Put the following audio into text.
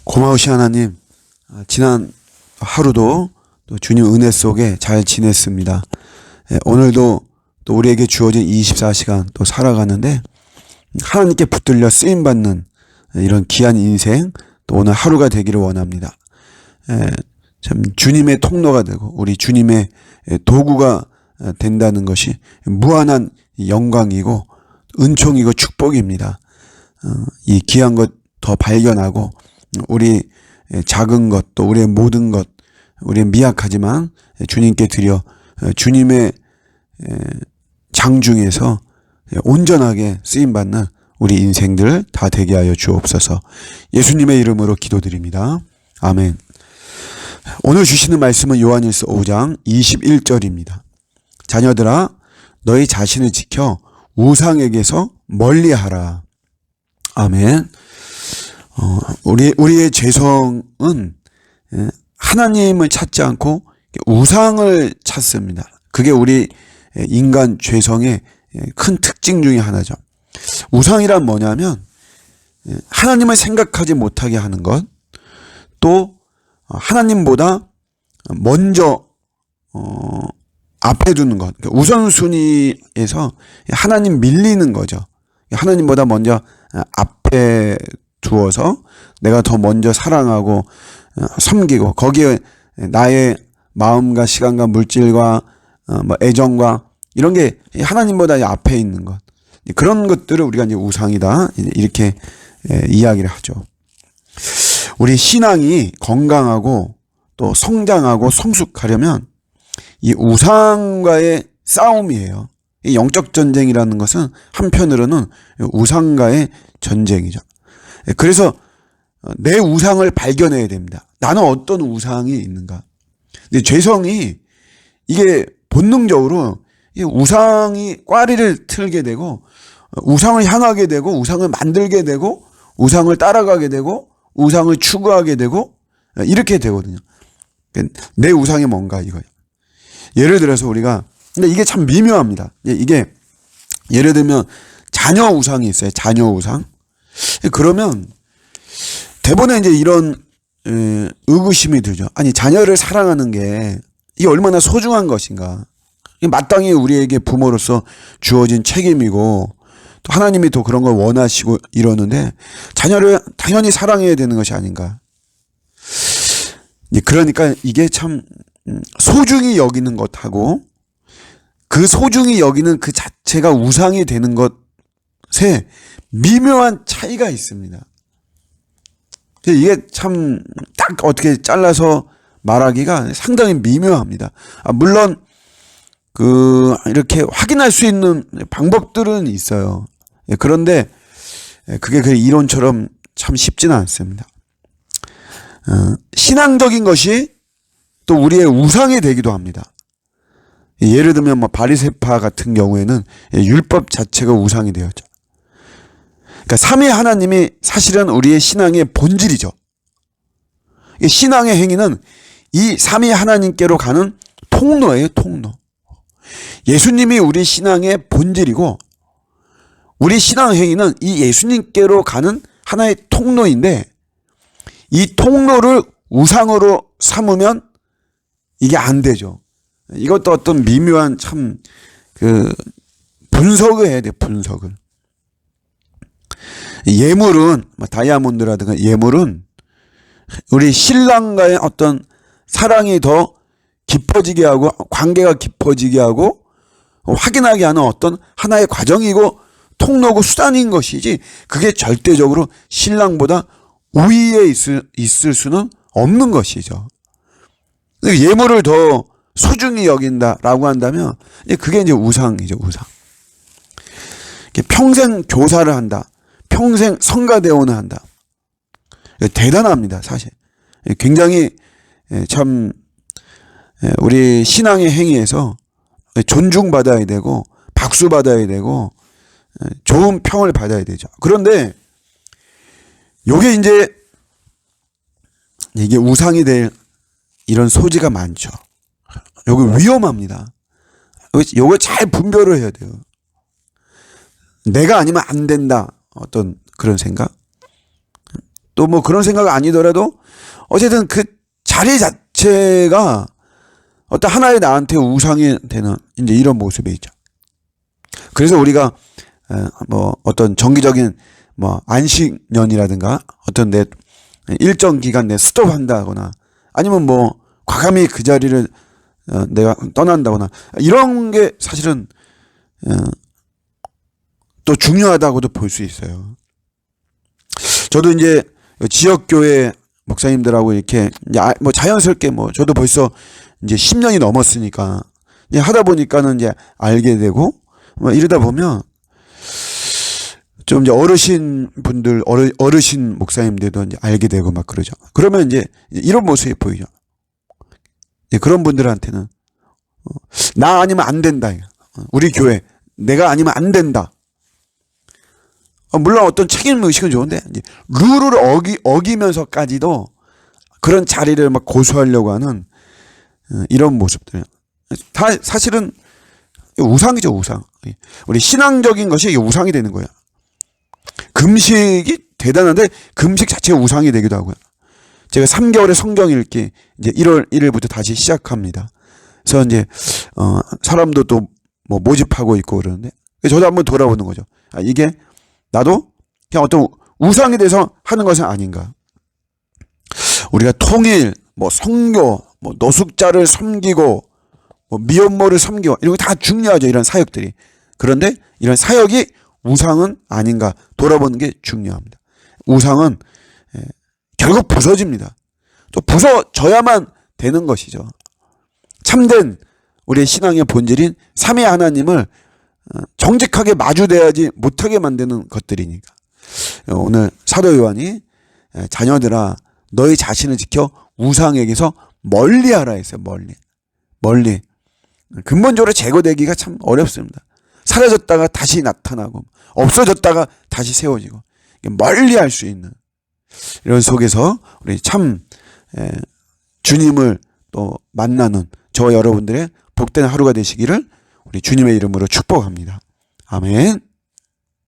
고마우신 하나님, 지난 하루도 또 주님 은혜 속에 잘 지냈습니다. 오늘도 또 우리에게 주어진 24시간 또 살아가는데 하나님께 붙들려 쓰임받는 이런 귀한 인생 또 오늘 하루가 되기를 원합니다. 참 주님의 통로가 되고 우리 주님의 도구가 된다는 것이 무한한 영광이고 은총이고 축복입니다. 이 귀한 것 더 발견하고 우리 작은 것 또 우리의 모든 것 우리는 미약하지만 주님께 드려 주님의 장중에서 온전하게 쓰임받는 우리 인생들 다 되게 하여 주옵소서. 예수님의 이름으로 기도드립니다. 아멘. 오늘 주시는 말씀은 요한일서 5장 21절입니다. 자녀들아 너희 자신을 지켜 우상에게서 멀리하라. 아멘. 우리의 죄성은 하나님을 찾지 않고 우상을 찾습니다. 그게 우리 인간 죄성의 큰 특징 중에 하나죠. 우상이란 뭐냐면 하나님을 생각하지 못하게 하는 것, 또 하나님보다 먼저 앞에 두는 것, 우선순위에서 하나님 밀리는 거죠. 하나님보다 먼저 앞에 두어서 내가 더 먼저 사랑하고 섬기고 거기에 나의 마음과 시간과 물질과 애정과 이런 게 하나님보다 앞에 있는 것, 그런 것들을 우리가 이제 우상이다 이렇게 이야기를 하죠. 우리 신앙이 건강하고 또 성장하고 성숙하려면 이 우상과의 싸움이에요. 이 영적 전쟁이라는 것은 한편으로는 우상과의 전쟁이죠. 그래서 내 우상을 발견해야 됩니다. 나는 어떤 우상이 있는가. 근데 죄성이 이게 본능적으로 우상이 꽈리를 틀게 되고 우상을 향하게 되고 우상을 만들게 되고 우상을 따라가게 되고 우상을 추구하게 되고 이렇게 되거든요. 내 우상이 뭔가 이거예요. 예를 들어서 우리가 근데 이게 참 미묘합니다. 이게 예를 들면 자녀 우상이 있어요. 자녀 우상. 그러면 대부분에 이제 이런 의구심이 들죠. 아니 자녀를 사랑하는 게 이게 얼마나 소중한 것인가. 마땅히 우리에게 부모로서 주어진 책임이고 또 하나님이 또 그런 걸 원하시고 이러는데 자녀를 당연히 사랑해야 되는 것이 아닌가. 그러니까 이게 참 소중히 여기는 것하고 그 소중히 여기는 그 자체가 우상이 되는 것에 미묘한 차이가 있습니다. 이게 참 딱 어떻게 잘라서 말하기가 상당히 미묘합니다. 물론 이렇게 확인할 수 있는 방법들은 있어요. 그런데 그게 그 이론처럼 참 쉽지는 않습니다. 신앙적인 것이 또 우리의 우상이 되기도 합니다. 예를 들면 바리새파 같은 경우에는 율법 자체가 우상이 되었죠. 그러니까 삼위 하나님이 사실은 우리의 신앙의 본질이죠. 신앙의 행위는 이 삼위 하나님께로 가는 통로예요, 통로. 예수님이 우리 신앙의 본질이고 우리 신앙 행위는 이 예수님께로 가는 하나의 통로인데 이 통로를 우상으로 삼으면 이게 안 되죠. 이것도 어떤 미묘한 참 분석을 해야 돼, 분석을. 예물은 다이아몬드라든가 예물은 우리 신랑과의 어떤 사랑이 더 깊어지게 하고 관계가 깊어지게 하고 확인하게 하는 어떤 하나의 과정이고 통로고 수단인 것이지 그게 절대적으로 신랑보다 우위에 있을 수는 없는 것이죠. 예물을 더 소중히 여긴다라고 한다면 그게 이제 우상이죠, 우상. 평생 교사를 한다. 평생 성가대원을 한다. 대단합니다, 사실. 굉장히 참 우리 신앙의 행위에서 존중받아야 되고 박수 받아야 되고 좋은 평을 받아야 되죠. 그런데 요게 이제 이게 우상이 될 이런 소지가 많죠. 요게 위험합니다. 요거 잘 분별을 해야 돼요. 내가 아니면 안 된다. 어떤 그런 생각. 또 뭐 그런 생각 아니더라도 어쨌든 그 자리 자체가 어떤 하나의 나한테 우상이 되는 이제 이런 모습이죠. 그래서 우리가 뭐 어떤 정기적인 뭐 안식년이라든가 어떤 내 일정 기간 내 스톱한다거나 아니면 뭐 과감히 그 자리를 내가 떠난다거나 이런 게 사실은 또 중요하다고도 볼 수 있어요. 저도 이제 지역교회 목사님들하고 이렇게 뭐 자연스럽게 뭐 저도 벌써 이제 10년이 넘었으니까 이제 하다 보니까는 이제 알게 되고 뭐 이러다 보면 좀 이제 어르신 분들 어르신 목사님들도 이제 알게 되고 막 그러죠. 그러면 이제 이런 모습이 보이죠. 그런 분들한테는 나 아니면 안 된다. 우리 교회 내가 아니면 안 된다. 물론 어떤 책임 의식은 좋은데 이제 룰을 어기면서까지도 그런 자리를 막 고수하려고 하는 이런 모습들. 다 사실은 우상이죠, 우상. 우리 신앙적인 것이 이게 우상이 되는 거야. 금식이 대단한데 금식 자체가 우상이 되기도 하고요. 제가 3개월의 성경 읽기 이제 1월 1일부터 다시 시작합니다. 그래서 이제 사람도 또 뭐 모집하고 있고 그러는데 저도 한번 돌아보는 거죠. 이게 나도 그냥 어떤 우상이 돼서 하는 것은 아닌가. 우리가 통일, 뭐 선교, 뭐 노숙자를 섬기고 뭐 미혼모를 섬기고 이런 거 다 중요하죠. 이런 사역들이. 그런데 이런 사역이 우상은 아닌가 돌아보는 게 중요합니다. 우상은 결국 부서집니다. 또 부서져야만 되는 것이죠. 참된 우리의 신앙의 본질인 삼위 하나님을 정직하게 마주대하지 못하게 만드는 것들이니까. 오늘 사도 요한이 자녀들아 너희 자신을 지켜 우상에게서 멀리하라 했어요. 멀리. 근본적으로 제거되기가 참 어렵습니다. 사라졌다가 다시 나타나고 없어졌다가 다시 세워지고 멀리할 수 있는 이런 속에서 우리 참 주님을 또 만나는 저와 여러분들의 복된 하루가 되시기를 우리 주님의 이름으로 축복합니다. 아멘.